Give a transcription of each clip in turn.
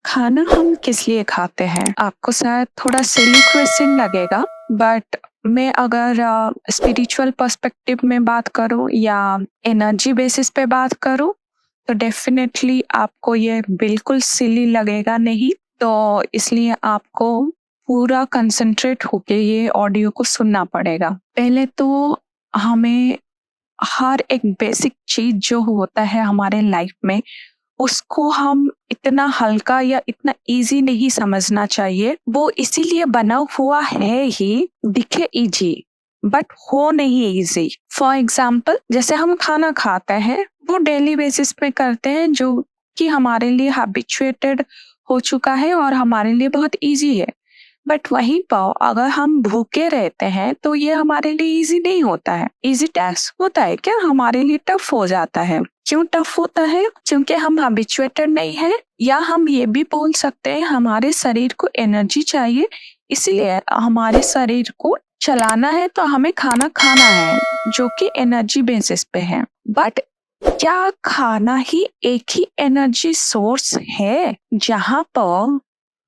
खाना हम किस लिए खाते हैं? आपको शायद थोड़ा सिली क्वेश्चन लगेगा, बट मैं अगर स्पिरिचुअल पर्सपेक्टिव में बात करूँ या एनर्जी बेसिस पे बात करूँ, तो डेफ़िनेटली आपको ये बिल्कुल सिली लगेगा नहीं। तो इसलिए आपको पूरा कंसंट्रेट होके ये ऑडियो को सुनना पड़ेगा। पहले तो हमें हर एक बेसिक चीज़ जो होता है हमारे लाइफ में, उसको हम इतना हल्का या इतना ईज़ी नहीं समझना चाहिए। वो इसीलिए बना हुआ है ही, दिखे ईज़ी, बट हो नहीं ईज़ी। फॉर एग्ज़ाम्पल जैसे हम खाना खाते हैं, वो डेली बेसिस पे करते हैं जो कि हमारे लिए हैबिचुएटेड हो चुका है और हमारे लिए बहुत ईज़ी है। बट वहीं पर अगर हम भूखे रहते हैं तो ये हमारे लिए ईज़ी नहीं होता है। ईज़ी टास्क होता है क्या? हमारे लिए टफ हो जाता है। क्यों टफ होता है? क्योंकि हम हैबिचुएटेड नहीं है, या हम ये भी बोल सकते हैं हमारे शरीर को एनर्जी चाहिए, इसलिए हमारे शरीर को चलाना है तो हमें खाना खाना है जो कि एनर्जी बेसिस पे है। बट क्या खाना ही एक ही एनर्जी सोर्स है जहाँ पर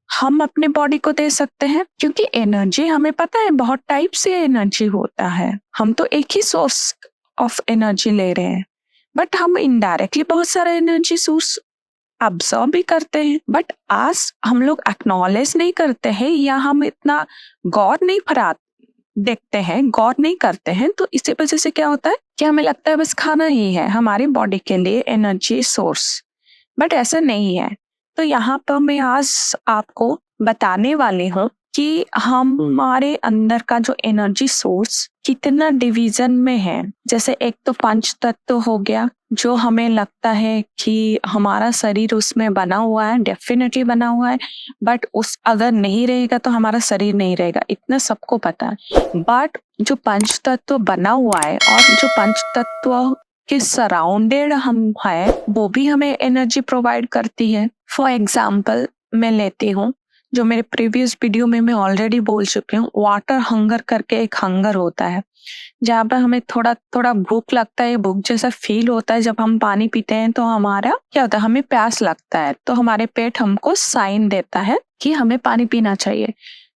हम अपने बॉडी को दे सकते हैं? क्योंकि एनर्जी हमें पता है बहुत टाइप से एनर्जी होता है। हम तो एक ही सोर्स ऑफ एनर्जी ले रहे हैं, बट हम इनडायरेक्टली बहुत सारे एनर्जी सोर्स अब्सॉर्ब भी करते हैं। बट आज हम लोग एक्नॉलेज नहीं करते हैं या हम इतना गौर नहीं फरा देखते हैं, गौर नहीं करते हैं, तो इसी वजह से क्या होता है कि हमें लगता है बस खाना ही है हमारी बॉडी के लिए एनर्जी सोर्स। बट ऐसा नहीं है। तो यहाँ पर मैं आज आपको बताने वाली हूँ कि हमारे अंदर का जो एनर्जी सोर्स कितना डिवीजन में है। जैसे एक तो पंच तत्व हो गया, जो हमें लगता है कि हमारा शरीर उसमें बना हुआ है, डेफिनेटली बना हुआ है, बट उस अगर नहीं रहेगा तो हमारा शरीर नहीं रहेगा, इतना सबको पता है। बट जो पंच तत्व बना हुआ है और जो पंच तत्व के सराउंडेड हम है, वो भी हमें एनर्जी प्रोवाइड करती है। फॉर एग्जाम्पल मैं लेती हूँ, जो मेरे प्रीवियस वीडियो में मैं ऑलरेडी बोल चुकी हूँ, वाटर हंगर करके एक हंगर होता है, जहाँ पर हमें थोड़ा थोड़ा भूख लगता है, भूख जैसा फील होता है। जब हम पानी पीते हैं तो हमारा क्या होता है, हमें प्यास लगता है, तो हमारे पेट हमको साइन देता है कि हमें पानी पीना चाहिए।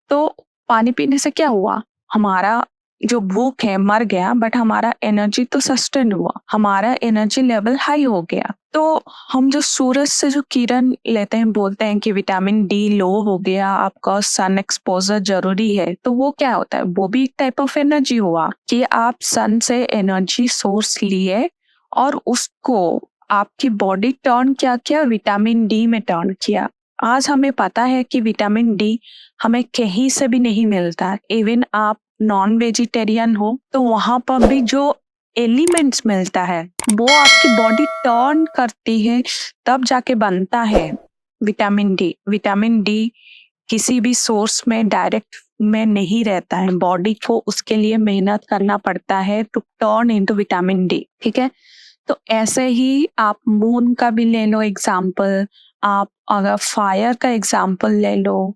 तो पानी पीने से क्या हुआ, हमारा जो भूख है मर गया, बट हमारा एनर्जी तो सस्टेन हुआ, हमारा एनर्जी लेवल हाई हो गया। तो हम जो सूरज से जो किरण लेते हैं, बोलते हैं कि विटामिन डी लो हो गया, आपका सन एक्सपोजर जरूरी है, तो वो क्या होता है, वो भी एक टाइप ऑफ एनर्जी हुआ कि आप सन से एनर्जी सोर्स लिए और उसको आपकी बॉडी टर्न क्या किया, विटामिन डी में टर्न किया। आज हमें पता है कि विटामिन डी हमें कहीं से भी नहीं मिलता। इवन आप नॉन वेजिटेरियन हो तो वहां पर भी जो एलिमेंट्स मिलता है वो आपकी बॉडी टर्न करती है, तब जाके बनता है विटामिन डी। विटामिन डी किसी भी सोर्स में डायरेक्ट में नहीं रहता है, बॉडी को उसके लिए मेहनत करना पड़ता है to turn into vitamin D. ठीक है, तो ऐसे ही आप मून का भी ले लो एग्जाम्पल, आप अगर फायर का एग्जाम्पल ले लो।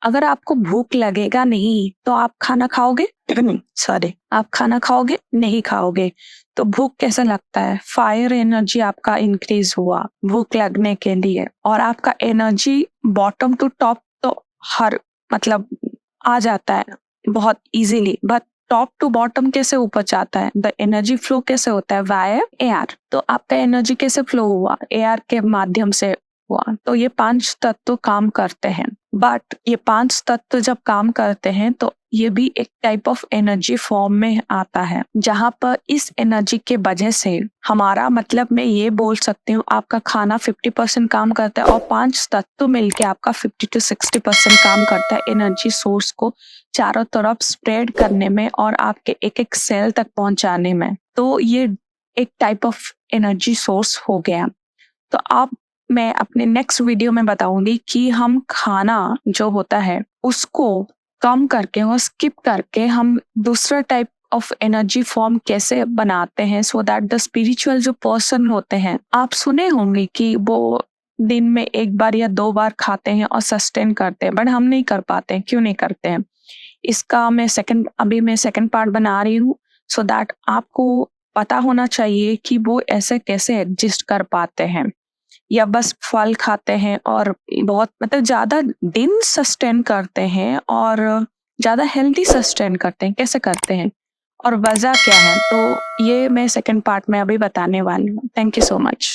अगर आपको भूख लगेगा नहीं तो आप खाना खाओगे? सॉरी, आप खाना खाओगे? नहीं खाओगे। तो भूख कैसे लगता है, फायर एनर्जी आपका इंक्रीज हुआ भूख लगने के लिए, और आपका एनर्जी बॉटम टू टॉप तो हर मतलब आ जाता है बहुत easily, but top to bottom कैसे ऊपर जाता है, द एनर्जी फ्लो कैसे होता है, वाया एयर। तो आपका एनर्जी कैसे फ्लो हुआ, एयर के माध्यम से हुआ। तो ये 5 तत्व काम करते हैं, बट ये 5 तत्व जब काम करते हैं तो ये भी एक टाइप ऑफ एनर्जी फॉर्म में आता है, जहां पर इस एनर्जी के वजह से हमारा मतलब मैं ये बोल सकती हूँ, आपका खाना 50% काम करता है और 5 तत्व मिलके आपका 50 to 60% काम करता है एनर्जी सोर्स को चारों तरफ स्प्रेड करने में और आपके एक एक सेल तक पहुंचाने में। तो ये एक टाइप ऑफ एनर्जी सोर्स हो गया। तो अब मैं अपने नेक्स्ट वीडियो में बताऊंगी कि हम खाना जो होता है उसको कम करके और स्किप करके हम दूसरा टाइप ऑफ एनर्जी फॉर्म कैसे बनाते हैं, सो दैट द स्पिरिचुअल जो पर्सन होते हैं, आप सुने होंगे कि वो दिन में 1 बार या 2 बार खाते हैं और सस्टेन करते हैं, बट हम नहीं कर पाते हैं। क्यों नहीं करते हैं, इसका मैं सेकंड पार्ट बना रही हूँ, सो दैट आपको पता होना चाहिए कि वो ऐसे कैसे एडजस्ट कर पाते हैं। या बस फल खाते हैं और बहुत मतलब ज़्यादा दिन सस्टेन करते हैं और ज़्यादा हेल्दी सस्टेन करते हैं, कैसे करते हैं? और वजह क्या है? तो ये मैं सेकंड पार्ट में अभी बताने वाली हूँ। Thank you so much.